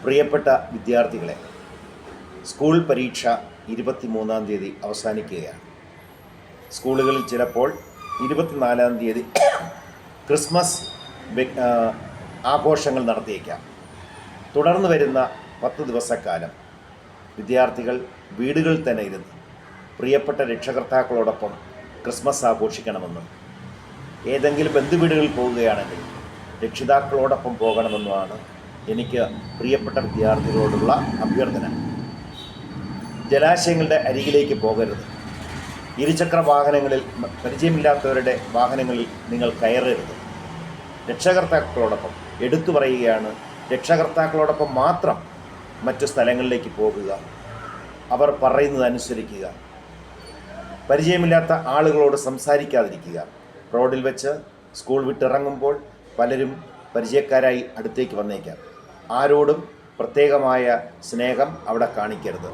പ്രിയപ്പെട്ട വിദ്യാർത്ഥികളെ, സ്കൂൾ പരീക്ഷ 23-ാം തീയതി അവസാനിക്കുകയാണ്. സ്കൂളുകളിൽ ചിലപ്പോൾ 24-ാം തീയതി ക്രിസ്മസ് ആഘോഷങ്ങൾ നടത്തിയേക്കാം. തുടർന്ന് വരുന്ന 10 ദിവസക്കാലം വിദ്യാർത്ഥികൾ വീടുകളിൽ തന്നെ ഇരുന്ന് പ്രിയപ്പെട്ട രക്ഷകർത്താക്കളോടൊപ്പം ക്രിസ്മസ് ആഘോഷിക്കണമെന്നും ഏതെങ്കിലും ബന്ധുവീടുകളിൽ പോവുകയാണെങ്കിൽ രക്ഷിതാക്കളോടൊപ്പം പോകണമെന്നുമാണ് എനിക്ക് പ്രിയപ്പെട്ട വിദ്യാർത്ഥികളോടുള്ള അഭ്യർത്ഥന. ജലാശയങ്ങളുടെ അരികിലേക്ക് പോകരുത്. ഇരുചക്ര വാഹനങ്ങളിൽ, പരിചയമില്ലാത്തവരുടെ വാഹനങ്ങളിൽ നിങ്ങൾ കയറരുത്. രക്ഷകർത്താക്കളോടൊപ്പം, എടുത്തു പറയുകയാണ്, രക്ഷകർത്താക്കളോടൊപ്പം മാത്രം മറ്റു സ്ഥലങ്ങളിലേക്ക് പോകുക. അവർ പറയുന്നത് അനുസരിക്കുക. പരിചയമില്ലാത്ത ആളുകളോട് സംസാരിക്കാതിരിക്കുക. റോഡിൽ വെച്ച് സ്കൂൾ വിട്ടിറങ്ങുമ്പോൾ പലരും പരിചയക്കാരായി അടുത്തേക്ക് വന്നേക്കാം. ആരോടും പ്രത്യേകമായ സ്നേഹം അവിടെ കാണിക്കരുത്.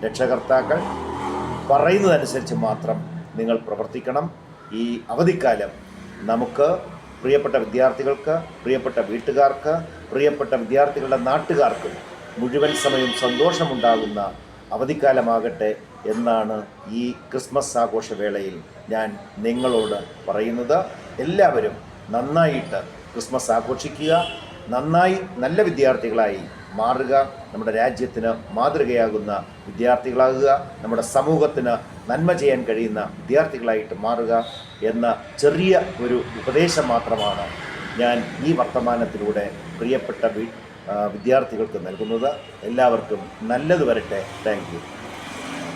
രക്ഷകർത്താക്കൾ പറയുന്നതനുസരിച്ച് മാത്രം നിങ്ങൾ പ്രവർത്തിക്കണം. ഈ അവധിക്കാലം നമുക്ക് പ്രിയപ്പെട്ട വിദ്യാർത്ഥികൾക്ക്, പ്രിയപ്പെട്ട വീട്ടുകാർക്ക്, പ്രിയപ്പെട്ട വിദ്യാർത്ഥികളുടെ നാട്ടുകാർക്കും മുഴുവൻ സമയം സന്തോഷമുണ്ടാകുന്ന അവധിക്കാലമാകട്ടെ എന്നാണ് ഈ ക്രിസ്മസ് ആഘോഷവേളയിൽ ഞാൻ നിങ്ങളോട് പറയുന്നത്. എല്ലാവരും നന്നായിട്ട് ക്രിസ്മസ് ആഘോഷിക്കുക, നന്നായി നല്ല വിദ്യാർത്ഥികളായി മാറുക, നമ്മുടെ രാജ്യത്തിന് മാതൃകയാകുന്ന വിദ്യാർത്ഥികളാകുക, നമ്മുടെ സമൂഹത്തിന് നന്മ ചെയ്യാൻ കഴിയുന്ന വിദ്യാർത്ഥികളായിട്ട് മാറുക എന്ന ചെറിയ ഒരു ഉപദേശം മാത്രമാണ് ഞാൻ ഈ വർത്തമാനത്തിലൂടെ പ്രിയപ്പെട്ട വിദ്യാർത്ഥികൾക്ക് നൽകുന്നത്. എല്ലാവർക്കും നല്ലത് വരട്ടെ. Thank you.